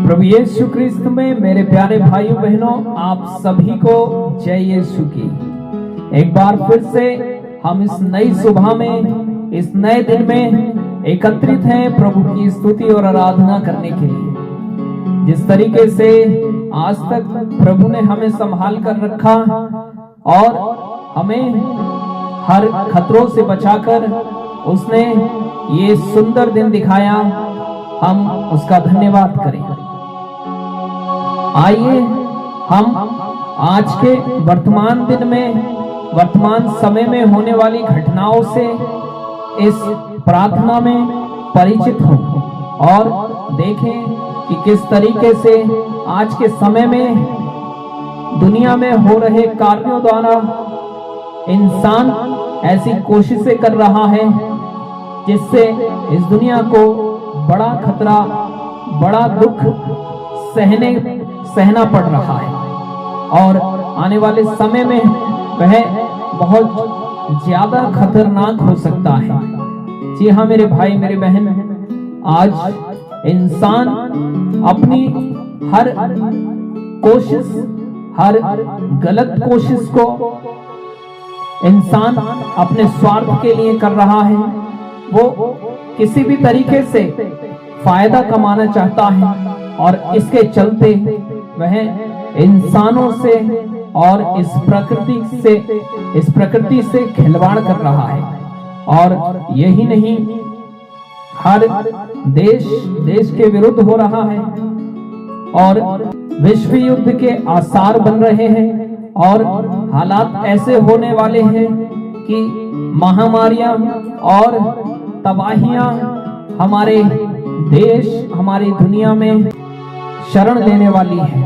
प्रभु यीशु क्रिस्त में मेरे प्यारे भाइयों बहनों, आप सभी को जय यीशु की। एक बार फिर से हम इस नई सुबह में, इस नए दिन में एकत्रित हैं प्रभु की स्तुति और आराधना करने के लिए। जिस तरीके से आज तक प्रभु ने हमें संभाल कर रखा और हमें हर खतरों से बचाकर उसने ये सुंदर दिन दिखाया, हम उसका धन्यवाद करें। आइए हम आज के वर्तमान दिन में, वर्तमान समय में होने वाली घटनाओं से इस प्रार्थना में परिचित हों और देखें कि किस तरीके से आज के समय में दुनिया में हो रहे कार्यों द्वारा इंसान ऐसी कोशिशें कर रहा है जिससे इस दुनिया को बड़ा खतरा, बड़ा दुख सहना पड़ रहा है और आने वाले समय में वह बहुत ज्यादा खतरनाक हो सकता है। जी हाँ मेरे भाई मेरे बहन, आज इंसान अपनी हर कोशिश, हर गलत कोशिश को इंसान अपने स्वार्थ के लिए कर रहा है। वो किसी भी तरीके से फायदा कमाना चाहता है और इसके चलते वह इंसानों से और इस प्रकृति से खिलवाड़ कर रहा है। और यही नहीं, हर देश के विरुद्ध हो रहा है और विश्व युद्ध के आसार बन रहे हैं और हालात ऐसे होने वाले हैं कि महामारियां और तबाहियां हमारे देश, हमारी दुनिया में शरण लेने वाली है।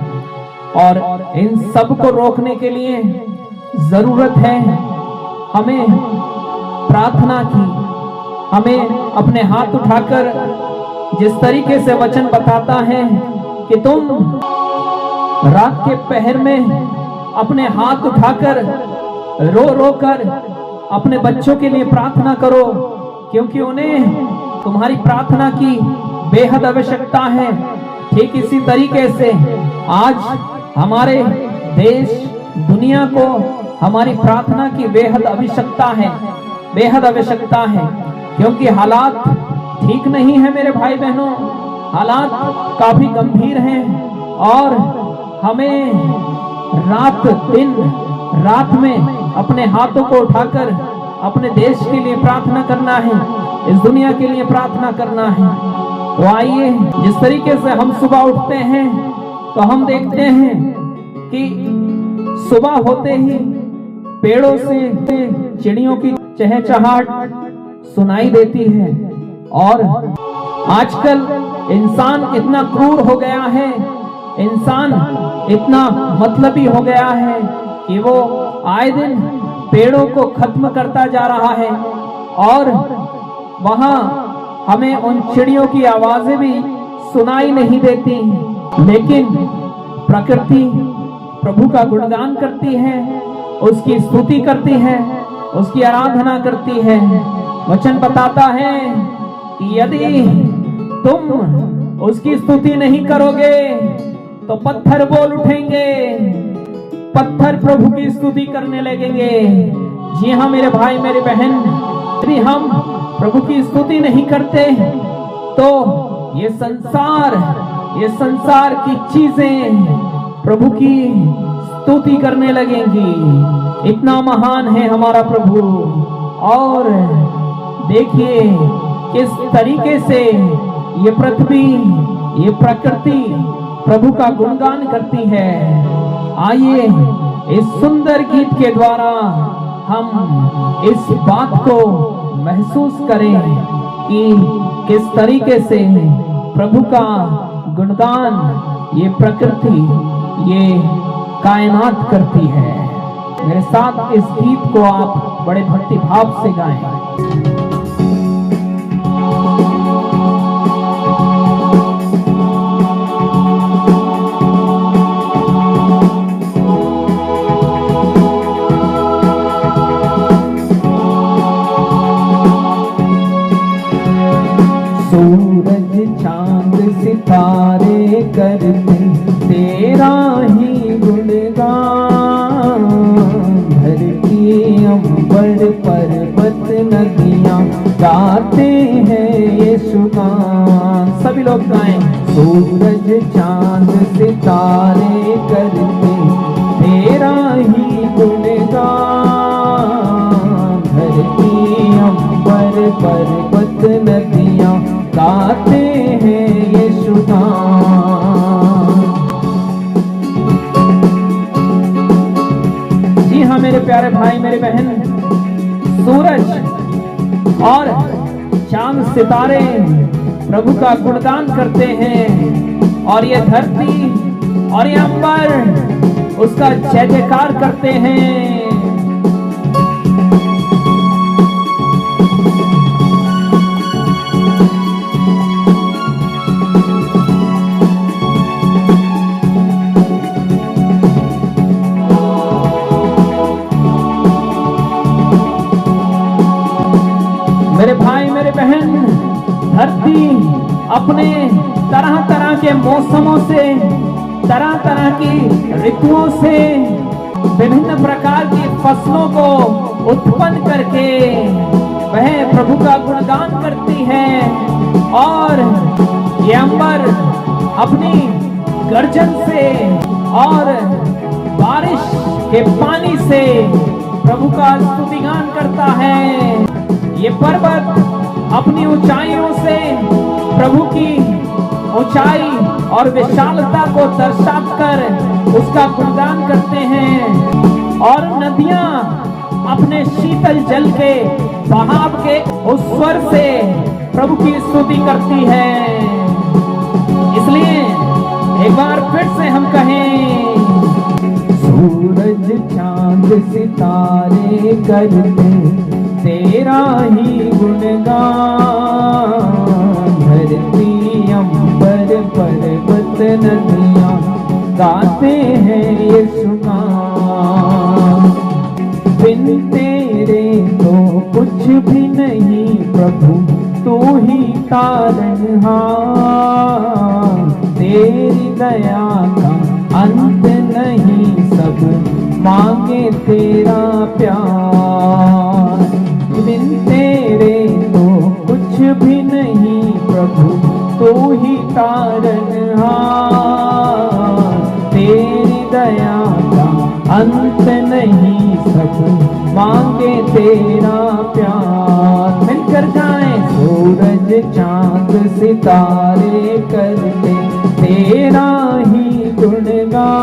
और इन सब को रोकने के लिए जरूरत है हमें प्रार्थना की। हमें अपने हाथ उठाकर, जिस तरीके से वचन बताता है कि तुम रात के पहर में अपने हाथ उठाकर रो रो कर अपने बच्चों के लिए प्रार्थना करो, क्योंकि उन्हें तुम्हारी प्रार्थना की बेहद आवश्यकता है। ठीक इसी तरीके से आज हमारे देश, दुनिया को हमारी प्रार्थना की बेहद आवश्यकता है, बेहद आवश्यकता है, क्योंकि हालात ठीक नहीं है मेरे भाई बहनों। हालात काफी गंभीर हैं और हमें रात में अपने हाथों को उठाकर अपने देश के लिए प्रार्थना करना है, इस दुनिया के लिए प्रार्थना करना है। तो आइए, जिस तरीके से हम सुबह उठते हैं तो हम देखते हैं कि सुबह होते ही पेड़ों से चिड़ियों की चहचहाट सुनाई देती है। और आजकल इंसान इतना क्रूर हो गया है, इंसान इतना मतलबी हो गया है कि वो आए दिन पेड़ों को खत्म करता जा रहा है और वहां हमें उन चिड़ियों की आवाजें भी सुनाई नहीं देती। लेकिन प्रकृति प्रभु का गुणगान करती है, उसकी स्तुति करती है, उसकी आराधना करती है। वचन बताता है कि यदि तुम उसकी स्तुति नहीं करोगे तो पत्थर बोल उठेंगे, पत्थर प्रभु की स्तुति करने लगेंगे। जी हाँ मेरे भाई मेरे बहन, यदि हम प्रभु की स्तुति नहीं करते तो ये संसार की चीजें प्रभु की स्तुति करने लगेंगी। इतना महान है हमारा प्रभु। और देखिए किस तरीके से ये पृथ्वी, ये प्रकृति प्रभु का गुणगान करती है। आइए इस सुंदर गीत के द्वारा हम इस बात को महसूस करें कि किस तरीके से प्रभु का गुणगान ये प्रकृति, ये कायनात करती है। मेरे साथ इस गीत को आप बड़े भक्ति भाव से गाएं। सूरज चांद सितारे करते तेरा ही गुणगान। धरती अंबर पर्वत नदियां गाते हैं यीशु गान। सभी लोग गाएं। सूरज चांद सितारे करते तेरा ही गुणगान। धरती अंबर पर्वत नदियां गाते हैं यीशु गान। जी हाँ मेरे प्यारे भाई मेरे बहन, सूरज और चांद सितारे प्रभु का गुणगान करते हैं और ये धरती और ये अंबर उसका जय जयकार करते हैं। मेरे भाई मेरे बहन, धरती अपने तरह तरह के मौसमों से, तरह तरह की ऋतुओं से विभिन्न प्रकार की फसलों को उत्पन्न करके वह प्रभु का गुणगान करती है। और ये अंबर अपनी गर्जन से और बारिश के पानी से प्रभु का स्तुतिगान करता है। ये पर्वत अपनी ऊंचाइयों से प्रभु की ऊंचाई और विशालता को दर्शाकर उसका गुणगान करते हैं। और नदियां अपने शीतल जल के बहाव के उस स्वर से प्रभु की स्तुति करती है। इसलिए एक बार फिर से हम कहें, सूरज चांद सितारे करते तेरा ही गुणगान। धरती अंबर पर्वत नदियां गाते हैं यीशु गान। बिन तेरे तो कुछ भी नहीं प्रभु, तू ही तारनहार। तेरी दया का अंत नहीं, सब मांगे तेरा प्यार। बिन तेरे तो कुछ भी नहीं प्रभु, तू ही तारनहार। तेरी दया का अंत नहीं, सब मांगे तेरा प्यार। मिलकर गाएं। सूरज चांद सितारे करते तेरा ही गुणगान।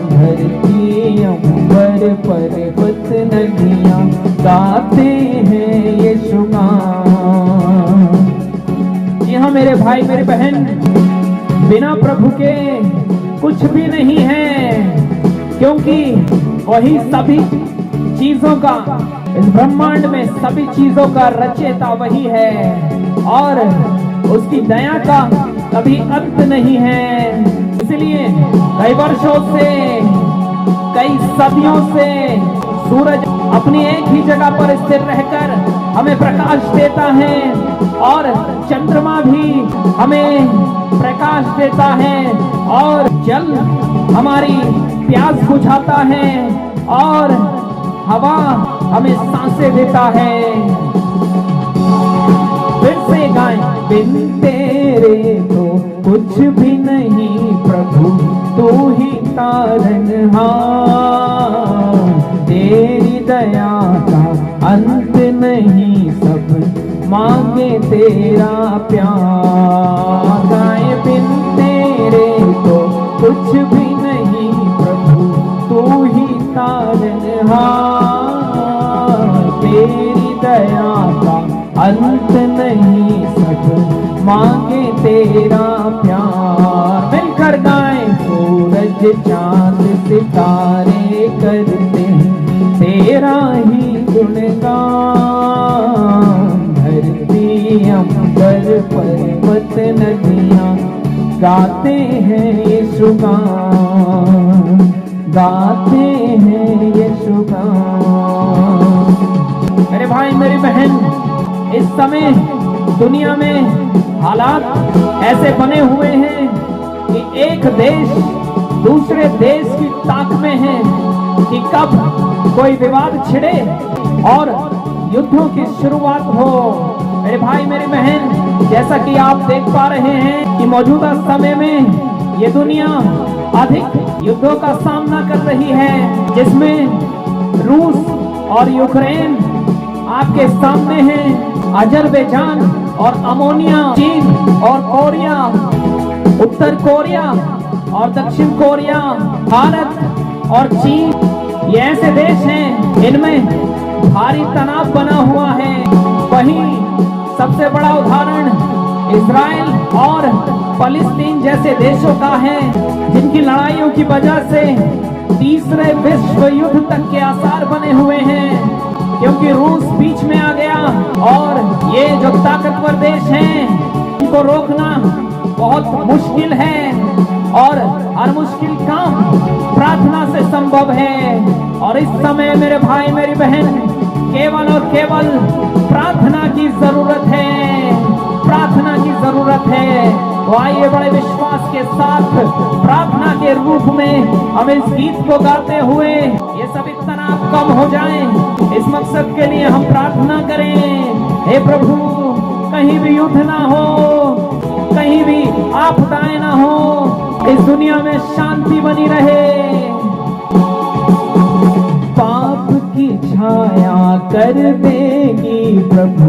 धरती अंबर पर्वत नदियां गाते हैं यीशु गान। जी हाँ मेरे भाई मेरे बहन, बिना प्रभु के कुछ भी नहीं है, क्योंकि वही सभी चीजों का, इस ब्रह्मांड में सभी चीजों का रचयिता वही है और उसकी दया का कभी अंत नहीं है। इसलिए कई वर्षों से, कई सदियों से सूरज अपनी एक ही जगह पर स्थिर रहकर हमें प्रकाश देता है और चंद्रमा भी हमें प्रकाश देता है और जल हमारी प्यास बुझाता है और हवा हमें सांसें देता है। फिर से गाएं। बिन तेरे तो कुछ भी नहीं प्रभु, तू ही तारनहार। तेरी दया का अंत नहीं, सब मांगे तेरा प्यार। गाएं। बिन तेरे तो कुछ भी नहीं प्रभु, तू ही तारनहार। तेरी दया का अंत नहीं, सब मांगे तेरा प्यार। मिलकर गाएं। सूरज चांद सितारे करते तेरा ही गुणगान। धरती अंबर पर्वत नदियां गाते हैं यीशु गान। गाते हैं यीशु गान। मेरे भाई मेरी बहन, इस समय दुनिया में हालात ऐसे बने हुए हैं कि एक देश दूसरे देश की ताक में है कि कब कोई विवाद छिड़े और युद्धों की शुरुआत हो। मेरे भाई मेरी बहन, जैसा कि आप देख पा रहे हैं कि मौजूदा समय में ये दुनिया अधिक युद्धों का सामना कर रही है, जिसमें रूस और यूक्रेन आपके सामने हैं, अजरबैजान और अमोनिया, चीन और कोरिया, उत्तर कोरिया और दक्षिण कोरिया, भारत और चीन, ये ऐसे देश हैं इनमें भारी तनाव बना हुआ है। वहीं सबसे बड़ा उदाहरण इजराइल और फलस्तीन जैसे देशों का है, जिनकी लड़ाइयों की वजह से तीसरे विश्व युद्ध तक के आसार बने हुए हैं, क्योंकि रूस बीच में आ गया और ये जो ताकतवर देश हैं उनको रोकना बहुत मुश्किल है और हर मुश्किल काम प्रार्थना से संभव है। और इस समय मेरे भाई मेरी बहन, केवल और केवल प्रार्थना की जरूरत है, प्रार्थना की जरूरत है। तो आइए बड़े विश्वास के साथ प्रार्थना के रूप में हम इस गीत को गाते हुए ये सभी तनाव कम हो जाएं, इस मकसद के लिए हम प्रार्थना करें। हे प्रभु, कहीं भी युद्ध ना हो, कहीं भी आपदाएं ना हो, इस दुनिया में शांति बनी रहे। पाप की छाया कर देगी प्रभु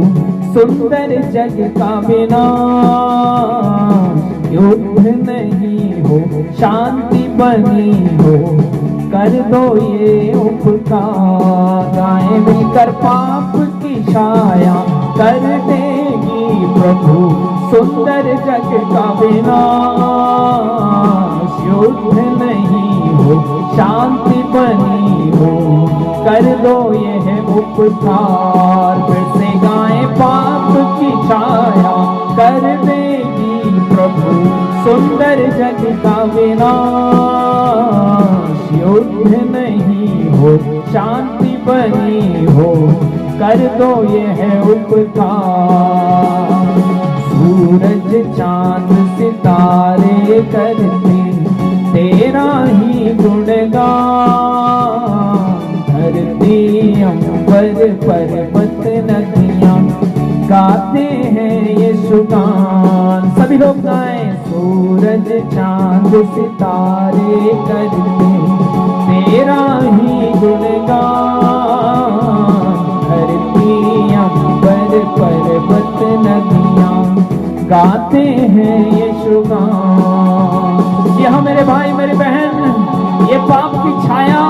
सुंदर जग का विनाश, युद्ध नहीं हो शांति बनी हो, कर दो ये उपकार। गाएं मिलकर पाप की छाया कर देगी प्रभु सुंदर जग का विनाश, युद्ध नहीं हो शांति बनी हो, कर दो यह उपकार। फिर से गाएं पाप की छाया कर देगी प्रभु सुंदर जग का विनाश, युद्ध नहीं हो शांति बनी हो, कर दो यह उपकार। सूरज चांद सितारे करते तेरा ही गुणगान, धरती अंबर पर्वत नदियां गाते हैं ये सुगान। सभी लोग गाएं। सूरज चांद सितारे करते तेरा ही गुणगान, धरती अंबर पर्वत नदियां गाते हैं ये शुगान। यह मेरे भाई मेरी बहन, ये पाप की छाया,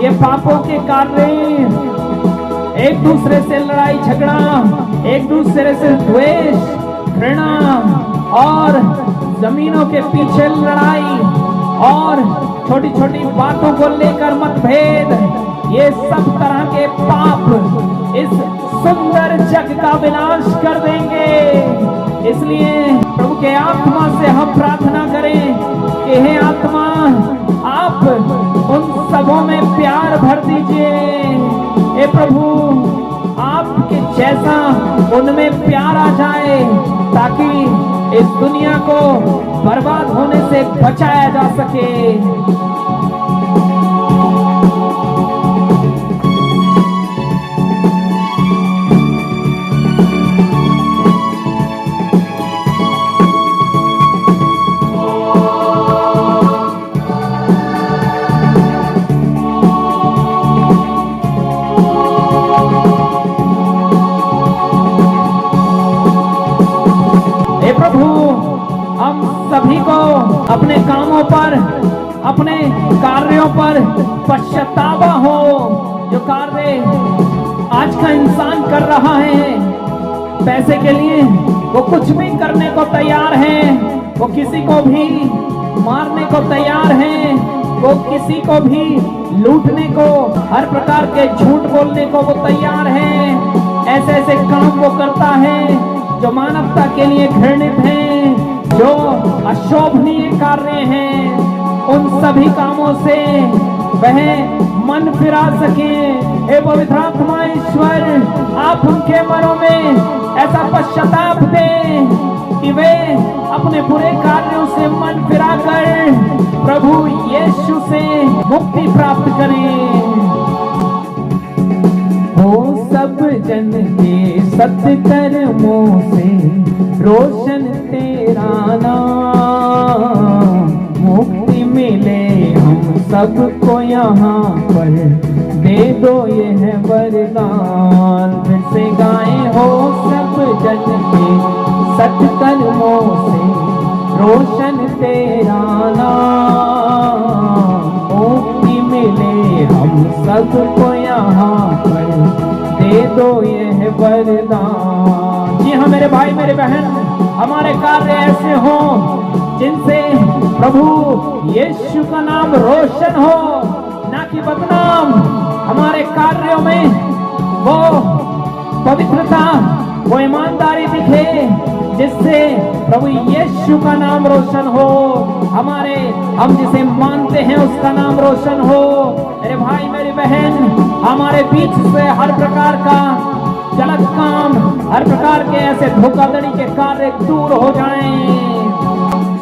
ये पापों के कार्य, एक दूसरे से लड़ाई झगड़ा, एक दूसरे से द्वेष, घृणा और जमीनों के पीछे लड़ाई और छोटी छोटी बातों को लेकर मतभेद, ये सब तरह के पाप इस सुंदर जग का विनाश कर देंगे। इसलिए प्रभु के आत्मा से हम प्रार्थना करें कि हे आत्मा, आप उन सबों में प्यार भर दीजिए। हे प्रभु, आपके जैसा उनमें प्यार आ जाए, ताकि इस दुनिया को बर्बाद होने से बचाया जा सके। सभी को अपने कामों पर, अपने कार्यों पर पश्चाताप हो। जो कार्य आज का इंसान कर रहा है पैसे के लिए, वो कुछ भी करने को तैयार है, वो किसी को भी मारने को तैयार है, वो किसी को भी लूटने को, हर प्रकार के झूठ बोलने को वो तैयार है। ऐसे ऐसे काम वो करता है जो मानवता के लिए घृणित हैं, जो अशोभनीय कार्य हैं। उन सब सभी कामों से वह मन फिरा सके। हे पवित्र आत्मा ईश्वर, आप उनके मनों में ऐसा पश्चाताप दें कि वे अपने बुरे कार्यों से मन फिरा कर प्रभु यीशु से मुक्ति प्राप्त करें। हो सब जन के सत्य कर्मों से रोशन तेरा नाम, मुक्ति मिले हम सबको यहाँ पर, दे दो यह वरदान। फिर से गाएं, हो सब जन के सत्य कर्मों से रोशन तेरा नाम, मुक्ति मिले हम सबको यहाँ पर, दे दो यह वरदान। जी हाँ मेरे भाई मेरे बहन, हमारे कार्य ऐसे हों जिनसे प्रभु यीशु का नाम रोशन हो, ना कि बदनाम। हमारे कार्यों में वो पवित्रता, वो ईमानदारी दिखे जिससे प्रभु यीशु का नाम रोशन हो, हम जिसे मानते हैं उसका नाम रोशन हो। मेरे भाई मेरी बहन, हमारे बीच से हर प्रकार का गलत काम, हर प्रकार के ऐसे धोखाधड़ी के कार्य दूर हो जाएं।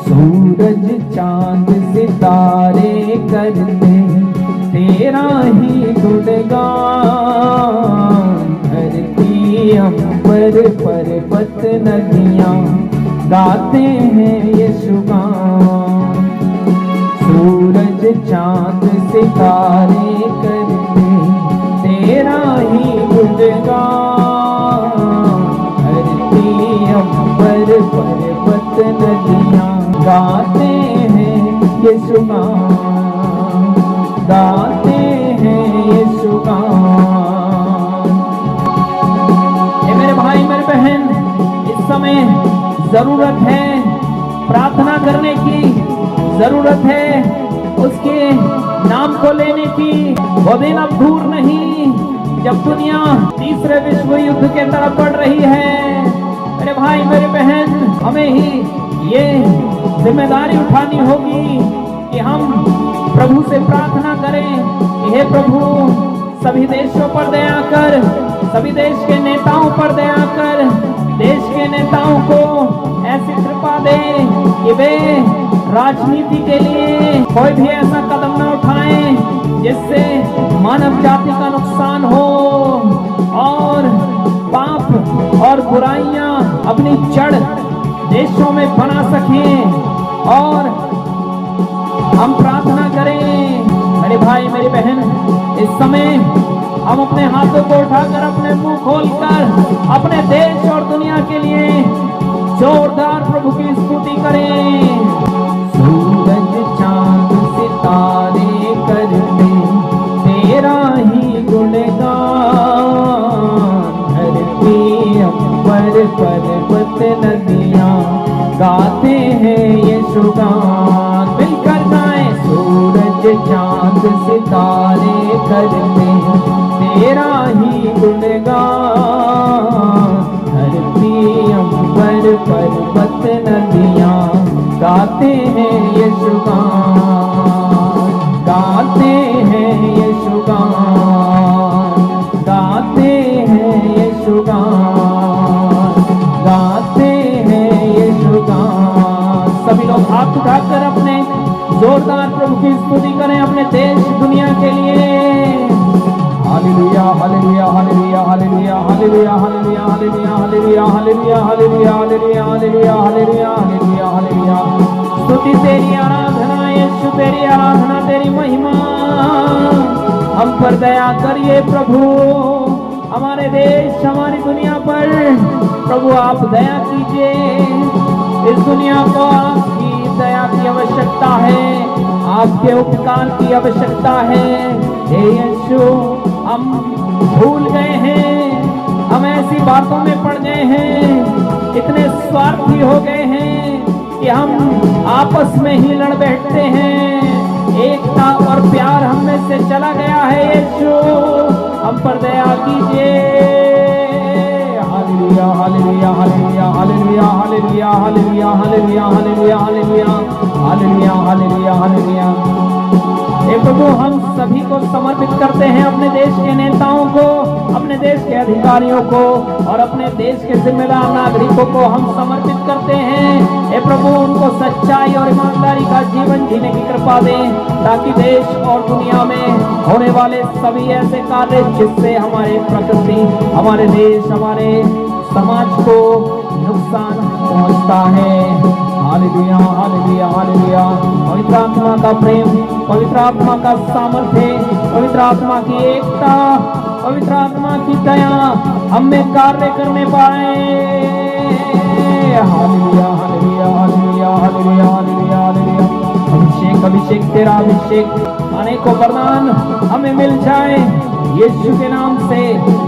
सूरज चांद सितारे करते तेरा ही गुणगान, धरती अंबर पर्वत नदियां गाते हैं यीशु गान। सूरज चांद सितारे करते तेरा ही गुणगान, धरती अंबर पर्वत नदियां गाते हैं यीशु गान, गाते हैं यीशु गान। मेरे भाई मेरे बहन, इस समय जरूरत है प्रार्थना करने की, जरूरत है उसके नाम को लेने की। वो दिन अब दूर नहीं जब दुनिया तीसरे विश्व युद्ध के तरफ बढ़ रही है। मेरे भाई मेरे बहन, हमें ही ये जिम्मेदारी उठानी होगी कि हम प्रभु से प्रार्थना करें कि हे प्रभु, सभी देशों पर दया कर, सभी देश के नेताओं पर दया कर, देश के नेताओं को ऐसी कृपा दे कि वे राजनीति के लिए कोई भी ऐसा कदम न उठाएं जिससे मानव जाति का नुकसान हो और पाप और बुराइयां अपनी जड़ देशों में बना सकें। और हम प्रार्थना करें मेरे भाई मेरी बहन, इस समय हम अपने हाथों को उठाकर अपने मुंह खोलकर अपने देश और दुनिया के लिए जोरदार प्रभु की स्तुति करें। सूरज चांद सितारे करते तेरा ही गुणगान, धरती अंबर पर्वत नदियां गाते हैं यीशु गान। मिलकर गाएं, सूरज चांद सितारे करते तेरा ही गुणगान, धरती अंबर पर्वत नदियां गाते हैं यीशु गान, गाते हैं यीशु गान, गाते हैं यीशु गान, गाते हैं यीशु गान। सभी लोग हाथ उठाकर अपने जोरदार प्रभु की स्तुति करें अपने देश दुनिया के लिए। Hallelujah hallelujah hallelujah hallelujah hallelujah hallelujah hallelujah hallelujah hallelujah hallelujah hallelujah hallelujah hallelujah hallelujah. स्तुति तेरी, आराधना यीशु तेरी, आराधना तेरी महिमा। हम पर दया करिए प्रभु, हमारे देश हमारी दुनिया पर प्रभु आप दया कीजिए। इस दुनिया को आपकी दया की आवश्यकता है, आपके उपकार की आवश्यकता है। हे यीशु, हम भूल गए हैं, हम ऐसी बातों में पड़ गए हैं, इतने स्वार्थी हो गए हैं कि हम आपस में ही लड़ बैठते हैं। एकता और प्यार हम में से चला गया है। यीशु, हम पर दया कीजिए। Hallelujah hallelujah hallelujah hallelujah hallelujah hallelujah hallelujah hallelujah hallelujah hallelujah hallelujah hallelujah. हे प्रभु, हम सभी को समर्पित करते हैं, अपने देश के नेताओं को, अपने देश के अधिकारियों को और अपने देश के जिम्मेदार नागरिकों को हम समर्पित करते हैं। हे प्रभु, उनको सच्चाई और ईमानदारी का जीवन जीने की कृपा दें, ताकि देश और दुनिया में होने वाले सभी ऐसे कार्य जिससे हमारे प्रकृति, हमारे देश, हमारे समाज को नुकसान पहुंचता है। Hallelujah, hallelujah, hallelujah. पवित्र आत्मा का प्रेम, पवित्र आत्मा का सामर्थ्य, पवित्र आत्मा की एकता, पवित्र आत्मा की दया हम में कार्य करने पाए। Hallelujah, hallelujah, hallelujah, hallelujah, hallelujah, hallelujah. अभिषेक, अभिषेक, तेरा अभिषेक, अनेकों वरदान हमें मिल जाए। यीशु के नाम से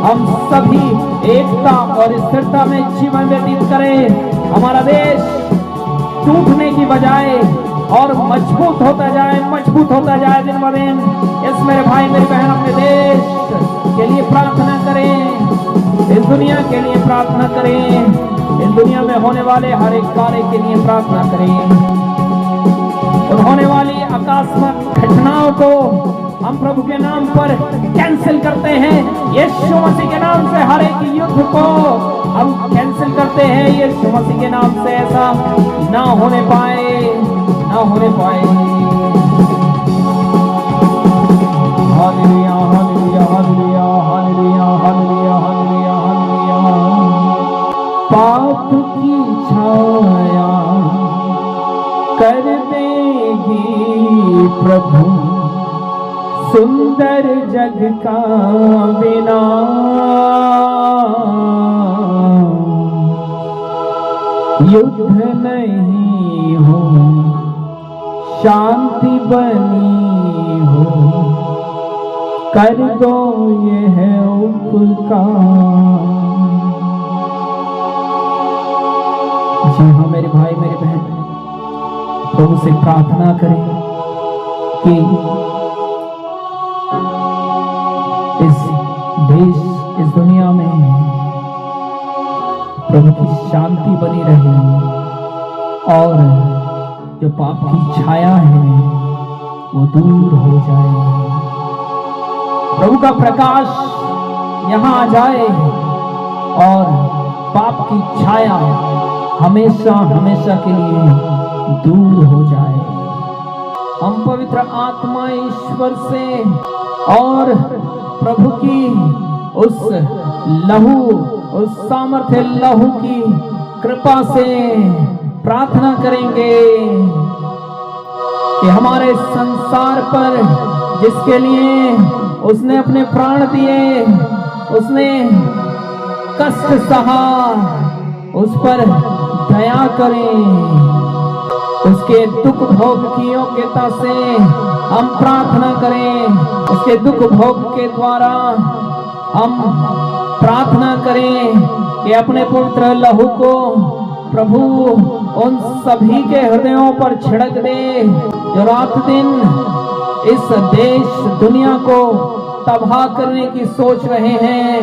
हम सभी एकता और स्थिरता में जीवन व्यतीत करें। हमारा देश टूटने की बजाय और मजबूत होता जाए, मजबूत होता जाए दिन ब दिन। इस मेरे भाई मेरी बहन अपने देश के लिए प्रार्थना करें, इस दुनिया के लिए प्रार्थना करें, इस दुनिया में होने वाले हर एक कार्य के लिए प्रार्थना करें। और होने वाली आकस्मिक घटनाओं को हम प्रभु के नाम पर कैंसिल करते हैं। यीशु मसीह के नाम से हर एक युद्ध को हम कैंसिल करते हैं। यीशु मसीह के नाम से ऐसा ना होने पाए, ना होने पाए। Hallelujah, hallelujah, hallelujah, hallelujah, hallelujah, hallelujah, hallelujah. पाप की छाया कर देगी प्रभु सुंदर जग का बिना। युद्ध नहीं हो, शांति बनी हो, कर दो यह उपकार। जी हाँ मेरे भाई मेरे बहन, प्रभु से प्रार्थना करें कि इस देश, इस दुनिया में प्रभु की शांति बनी रहे और जो पाप की छाया है वो दूर हो जाए। प्रभु का प्रकाश यहाँ आ जाए और पाप की छाया हमेशा हमेशा के लिए दूर हो जाए। हम पवित्र आत्मा ईश्वर से और प्रभु की उस लहू, उस सामर्थ्य लहू की कृपा से प्रार्थना करेंगे कि हमारे संसार पर जिसके लिए उसने अपने प्राण दिए, उसने कष्ट सहा, उस पर दया करें। उसके दुख भोग की योग्यता से हम प्रार्थना करें। उसके दुख भोग के द्वारा हम प्रार्थना करें कि अपने पवित्र लहू को प्रभु उन सभी के हृदयों पर छिड़क दे जो रात दिन इस देश दुनिया को तबाह करने की सोच रहे हैं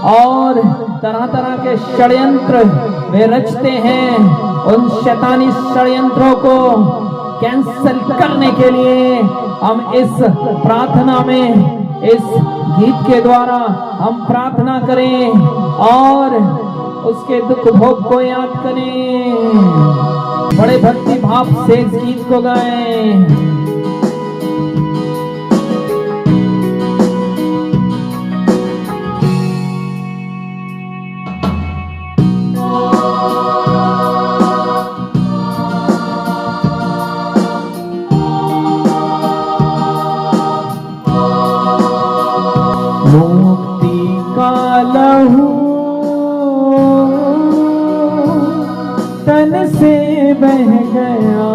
और तरह तरह के षड्यंत्र वे रचते हैं। उन शैतानी षड्यंत्रों को कैंसिल करने के लिए हम इस प्रार्थना में, इस गीत के द्वारा हम प्रार्थना करें और उसके दुख भोग को याद करें। बड़े भक्ति भाव से इस गीत को गाएं। मुक्ति का लहू तन से बह गया,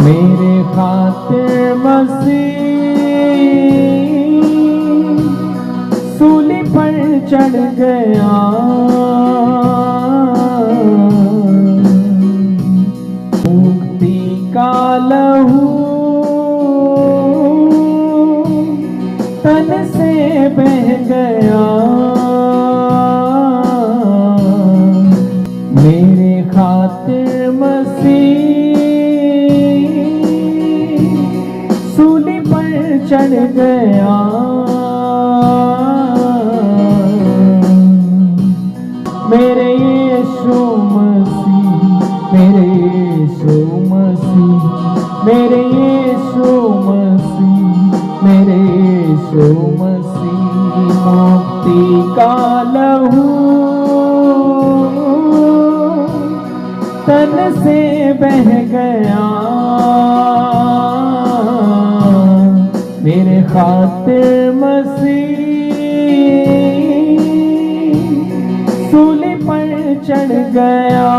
मेरे खातिर मसीह सूली पर चढ़ गया। मुक्ति का लहू तन से बह गया, मेरे खातिर मसीह मेरे यीशु मसीह, मेरे यीशु मसीह, मेरे यीशु मसीह, मेरे यीशु मसीह। मुक्ति का लहू तन से बह गया, मेरे खातिर मसीह सूली पर चढ़ गया।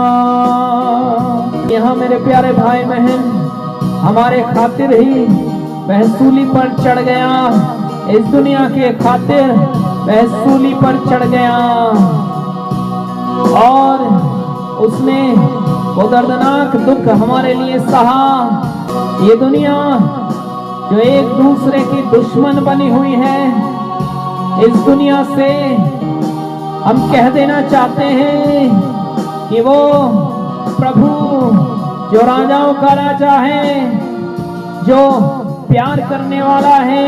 यहाँ मेरे प्यारे भाई बहन, हमारे खातिर ही वह सूली पर चढ़ गया, इस दुनिया के खातिर वह सूली पर चढ़ गया। और उसने वो दर्दनाक दुख हमारे लिए सहा। ये दुनिया जो एक दूसरे की दुश्मन बनी हुई है, इस दुनिया से हम कह देना चाहते हैं कि वो प्रभु जो राजाओं का राजा है, जो प्यार करने वाला है,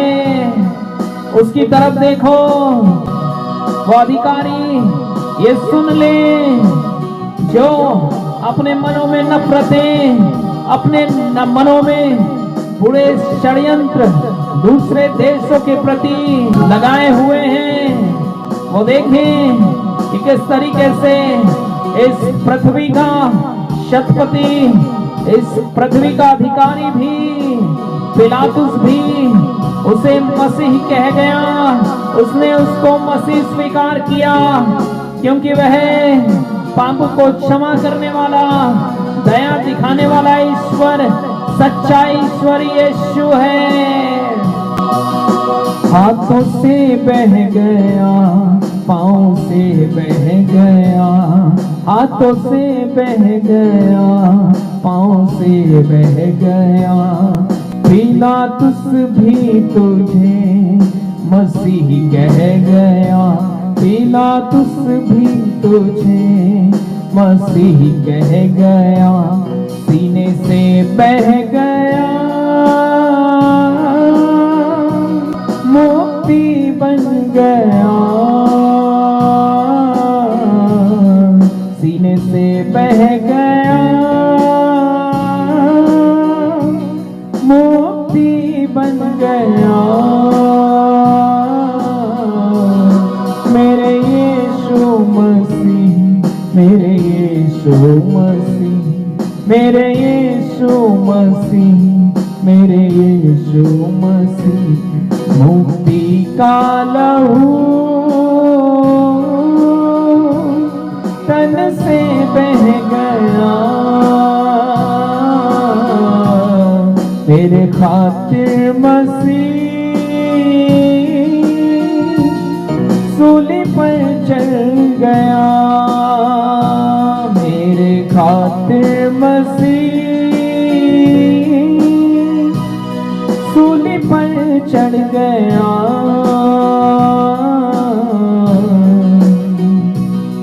उसकी तरफ देखो। वो अधिकारी ये सुन ले जो अपने मनों में नफरतें, अपने मनों में बुरे षड्यंत्र दूसरे देशों के प्रति लगाए हुए हैं, वो देखें कि किस तरीके से इस पृथ्वी का शतपति, इस पृथ्वी का अधिकारी भी, पिलातुस भी उसे मसीह कह गया। उसने उसको मसीह स्वीकार किया क्योंकि वह पाप को क्षमा करने वाला, दया दिखाने वाला ईश्वर, सच्चा ईश्वर यीशु है। हाथों से बह गया, पाँव से बह गया, हाथों से बह गया, पाँव से बह गया। पिलातुस भी तुझे मसीह कह गया, पिलातुस भी तुझे मसीह कह गया। सीने से बह गया, मुक्ति बन गया। सीने से बह गया, मुक्ति बन गया। मेरे यीशु मसीह, मेरे यीशु मसीह, मेरे यीशु मसीह, मेरे यीशु मसीह। मुक्ति का लहू तन से बह गया, मेरे खातिर मसीह सूली पर चढ़ गया, मेरे खातिर मसीह सूली पर चढ़ गया।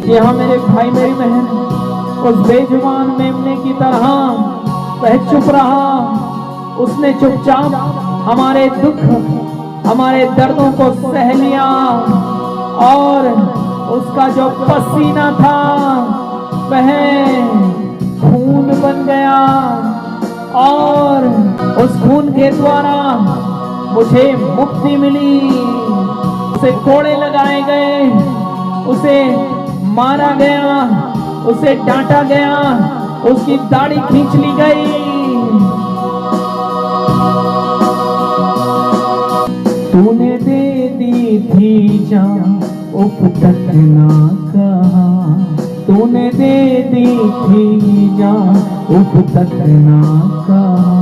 यहाँ मेरे भाई मेरी बहन, उस बेजुबान मेमने की तरह वह चुप रहा। उसने चुपचाप हमारे दुख, हमारे दर्दों को सह लिया और उसका जो पसीना था वह खून बन गया और उस खून के द्वारा मुझे मुक्ति मिली। उसे कोड़े लगाए गए, उसे मारा गया, उसे डांटा गया, उसकी दाढ़ी खींच ली गई। तूने दे दी थी जान, उफ तक ना कहा, तूने दे दी थी जान, उफ तक ना कहा।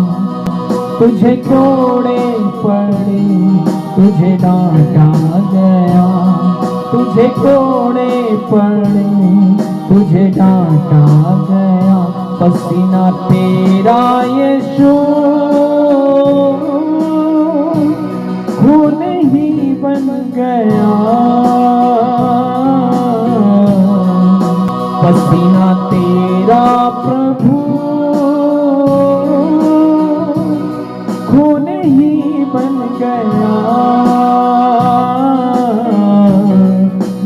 तुझे कोड़े पड़े, तुझे डांटा गया, तुझे कोड़े पड़े, तुझे डांटा गया। पसीना तेरा यीशु खून ही बन गया, पसीना तेरा प्रभु खून ही बन गया।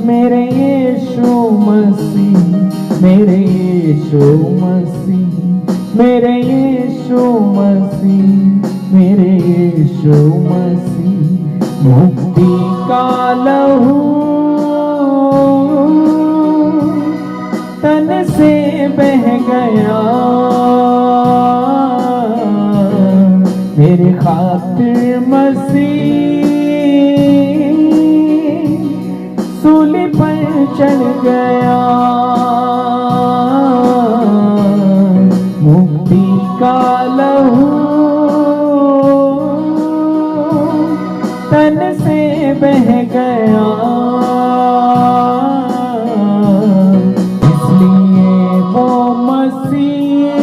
मेरे यीशु मसीह, मेरे यीशु मसीह, मेरे यीशु मसीह, मेरे यीशु मसीह। मुक्ति का लहू तन से बह गया, मेरे खातिर मसीह सूली पर चढ़ गया। मुक्ति का लहू तन से बह गया, इसलिए वो मसीह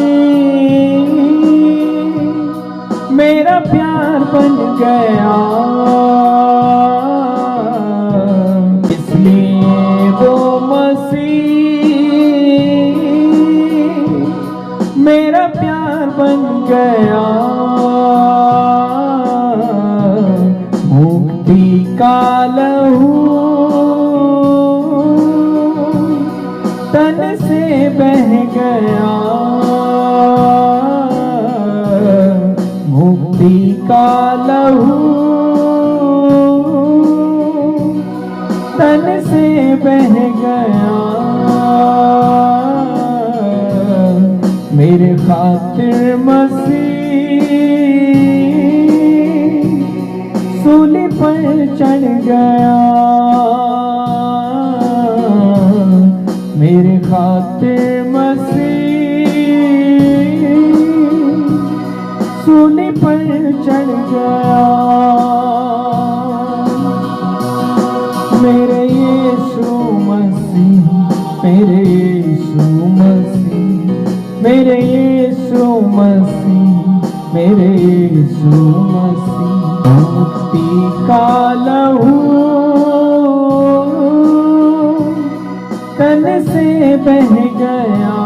मेरा प्यार बन गया, इसलिए वो मसीह मेरा प्यार बन गया। मुक्ति का लहू तन से बह गया, मुक्ति का लहू तन से बह गया। मेरे खातिर मसीह सूली पर चढ़ गया, मेरे खातिर मसीह सूली पर चढ़ गया। मेरे यीशु मसीह, मेरे यीशु मसीह, मेरे यीशु मसीह, मेरे यीशु मसीह। मुक्ति का लहू तन से बह गया,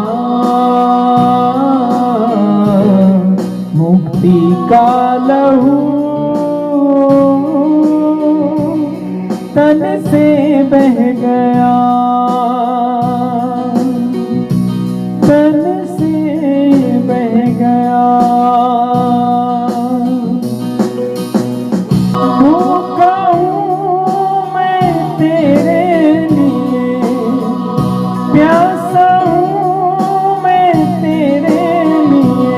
मुक्ति का लहू तन से बह गया, तन से बह गया। भूखा हूँ मैं तेरे लिए, प्यासा हूँ मैं तेरे लिए,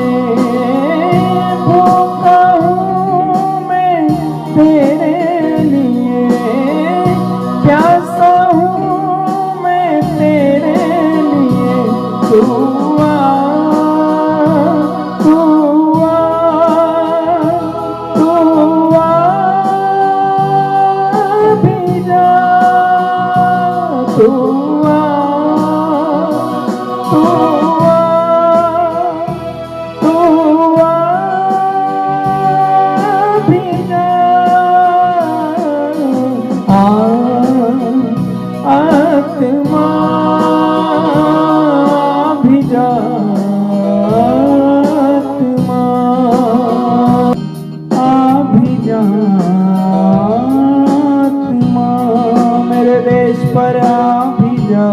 भूखा हूँ मैं तेरे लिए, प्यासा हूँ मैं तेरे लिए। तू आ, तू आ, तू आ भी जा, तू आ, तू आ, तू आ भी जा। आत्मा भी जा, आत्मा भी जा, आत्मा मेरे देश पर भी जा,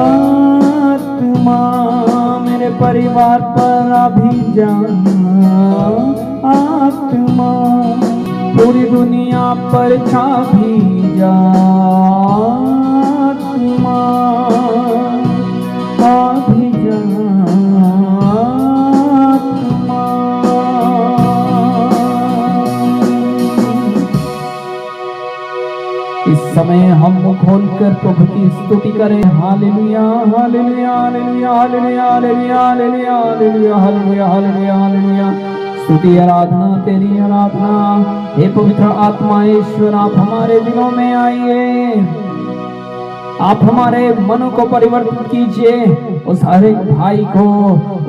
आत्मा मेरे परिवार पर भी जा, आत्मा पूरी दुनिया पर छा भी जा, आत्मा भी जा, आत्मा। इस समय हम मुख खोलकर प्रभु की स्तुति करें। Hallelujah, hallelujah, hallelujah, hallelujah, hallelujah, hallelujah, hallelujah, hallelujah, hallelujah, hallelujah. स्तुति आराधना तेरी आराधना। हे पवित्र आत्मा ईश्वर, आप हमारे दिलों में आइए, आप हमारे मनों को परिवर्तित कीजिए। उस हर एक भाई को,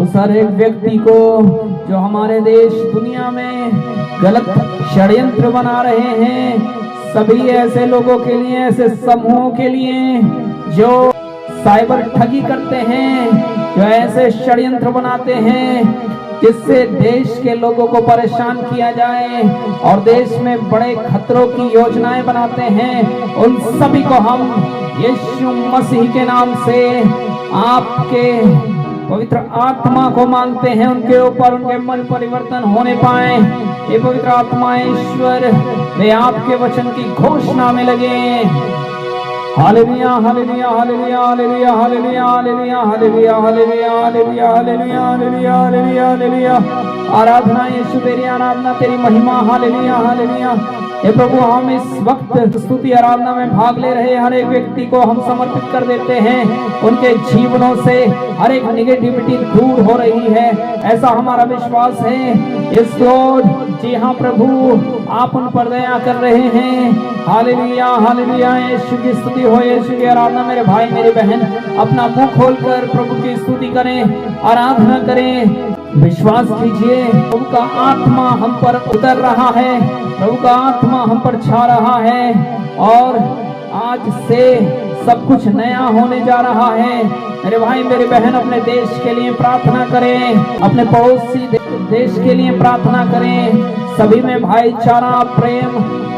उस हर एक व्यक्ति को जो हमारे देश दुनिया में गलत षड्यंत्र बना रहे हैं, सभी ऐसे लोगों के लिए, ऐसे समूहों के लिए जो साइबर ठगी करते हैं, जो ऐसे षड्यंत्र बनाते हैं जिससे देश के लोगों को परेशान किया जाए और देश में बड़े खतरों की योजनाएं बनाते हैं, उन सभी को हम यीशु मसीह के नाम से आपके पवित्र आत्मा को मांगते हैं, उनके ऊपर उनके मन परिवर्तन होने पाए। ये पवित्र आत्मा ईश्वर वे आपके वचन की घोषणा में लगे। Hallelujah hallelujah hallelujah hallelujah hallelujah hallelujah hallelujah hallelujah hallelujah hallelujah hallelujah hallelujah hallelujah. आराधना यीशु, तेरी आराधना, तेरी महिमा। Hallelujah hallelujah. हे प्रभु, हम इस वक्त स्तुति आराधना में भाग ले रहे हर एक व्यक्ति को हम समर्पित कर देते हैं। उनके जीवनों से हर एक निगेटिविटी दूर हो रही है, ऐसा हमारा विश्वास है। इस लॉर्ड, जी हाँ प्रभु, आप उन पर दया कर रहे हैं। Hallelujah hallelujah. यीशु की स्तुति हो, यीशु की आराधना। मेरे भाई मेरी बहन अपना मुंह खोलकर प्रभु की स्तुति करें, आराधना करें। विश्वास कीजिए, प्रभु का आत्मा हम पर उतर रहा है, प्रभु का आत्मा हम पर छा रहा है और आज से सब कुछ नया होने जा रहा है। मेरे भाई मेरी बहन अपने देश के लिए प्रार्थना करें, अपने पड़ोसी देश के लिए प्रार्थना करें। सभी में भाईचारा, प्रेम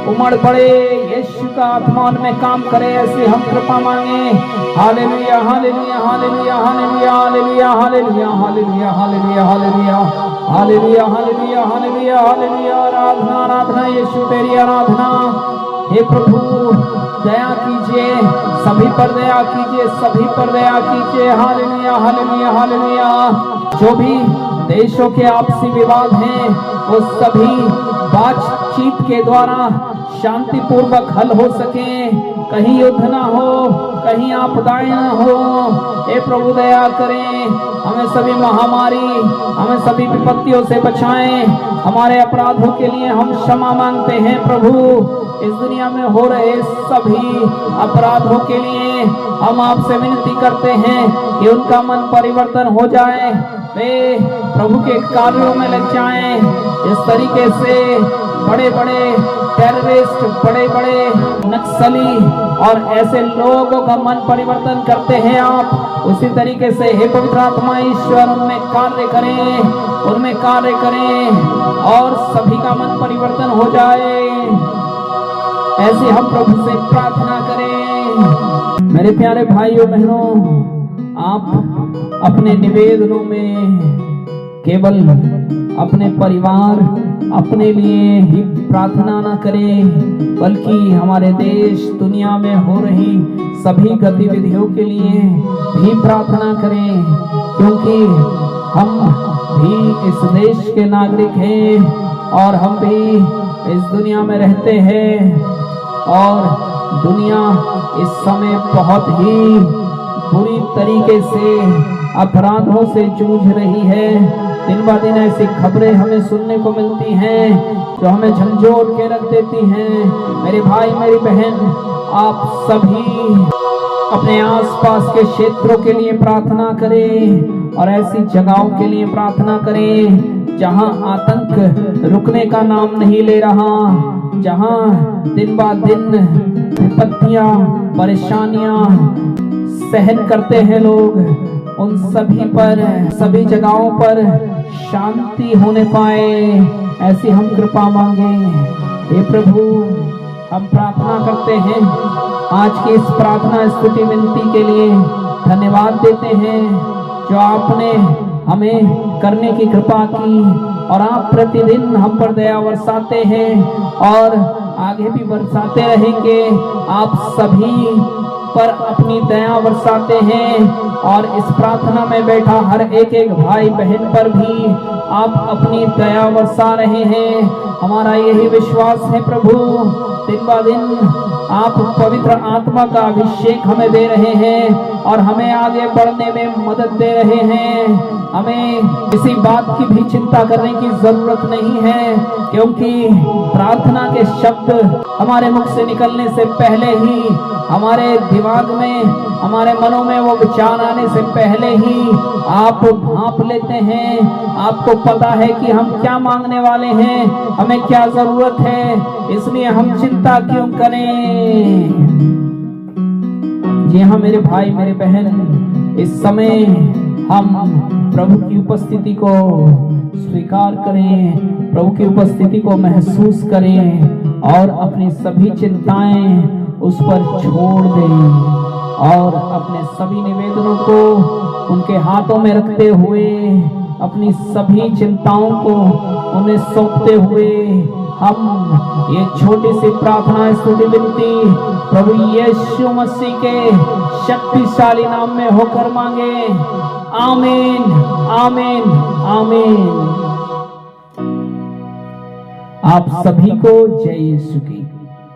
उमड़ पड़े। यीशु का आत्मा में काम करे, ऐसे हम कृपा मांगे। Hallelujah hallelujah hallelujah hallelujah hallelujah hallelujah hallelujah hallelujah hallelujah hallelujah hallelujah hallelujah hallelujah. आराधना आराधना यीशु, तेरी आराधना। हे प्रभु, दया कीजिए, सभी पर दया कीजिए, सभी पर दया कीजिए। Hallelujah hallelujah hallelujah. जो भी देशों के आपसी विवाद हैं, वो सभी बातचीत के द्वारा शांति पूर्वक हल हो सके। कहीं युद्ध ना हो, कहीं आपदाएं ना हो। हे प्रभु, दया करें, हमें सभी महामारी, हमें सभी विपत्तियों से बचाएं। हमारे अपराधों के लिए हम क्षमा मांगते हैं प्रभु। इस दुनिया में हो रहे सभी अपराधों के लिए हम आपसे विनती करते हैं कि उनका मन परिवर्तन हो जाए, वे प्रभु के कार्यों में लग जाएं। इस तरीके से बड़े बड़े टेररिस्ट, बड़े बड़े नक्सली और ऐसे लोगों का मन परिवर्तन करते हैं आप, उसी तरीके से हे पवित्र आत्मा ईश्वर उनमें कार्य करें, उनमें कार्य करें और सभी का मन परिवर्तन हो जाए। ऐसे हम प्रभु से प्रार्थना करें। मेरे प्यारे भाइयों बहनों, आप अपने निवेदनों में केवल अपने परिवार, अपने लिए ही प्रार्थना न करें, बल्कि हमारे देश दुनिया में हो रही सभी गतिविधियों के लिए भी प्रार्थना करें, क्योंकि हम भी इस देश के नागरिक हैं और हम भी इस दुनिया में रहते हैं और दुनिया इस समय बहुत ही बुरी तरीके से अपराधों से जूझ रही है। दिन ब दिन ऐसी खबरें हमें सुनने को मिलती हैं जो हमें झंझोड़ के रख देती हैं। मेरे भाई मेरी बहन, आप सभी अपने आसपास के क्षेत्रों के लिए प्रार्थना करें और ऐसी जगहों के लिए प्रार्थना करें जहां आतंक रुकने का नाम नहीं ले रहा, जहां दिन ब दिन विपत्तियां, परेशानियां सहन करते हैं लोग, उन सभी पर, सभी जगहों पर शांति होने पाए, ऐसी हम कृपा मांगे। हे प्रभु, हम प्रार्थना करते हैं, आज की इस प्रार्थना स्तुति विनती के लिए धन्यवाद देते हैं जो आपने हमें करने की कृपा की और आप प्रतिदिन हम पर दया बरसाते हैं और आगे भी बरसाते रहेंगे। आप सभी पर अपनी दया बरसाते हैं और इस प्रार्थना में बैठा हर एक एक भाई बहन पर भी आप अपनी दया बरसा रहे हैं। हमारा यही विश्वास है प्रभु, दिन ब दिन आप पवित्र आत्मा का अभिषेक हमें दे रहे हैं और हमें आगे बढ़ने में मदद दे रहे हैं। हमें किसी बात की भी चिंता करने की जरूरत नहीं है, क्योंकि प्रार्थना के शब्द हमारे मुख से निकलने से पहले ही हमारे दिमाग में, हमारे मनों में वो विचार आने से पहले ही आप भांप लेते हैं। आपको पता है कि हम क्या मांगने वाले हैं, हमें क्या जरूरत है, इसलिए हम चिंता क्यों करें। जी हाँ मेरे भाई मेरे बहन, इस समय हम प्रभु की उपस्थिति को स्वीकार करें, प्रभु की उपस्थिति को महसूस करें और अपनी सभी चिंताएं उस पर छोड़ दें। और अपने सभी निवेदनों को उनके हाथों में रखते हुए, अपनी सभी चिंताओं को उन्हें सौंपते हुए हम ये छोटी सी प्रार्थना स्तुति विनती प्रभु यीशु मसीह के शक्तिशाली नाम में होकर मांगे। आमीन, आमीन, आमीन। आप सभी को जय यीशु की।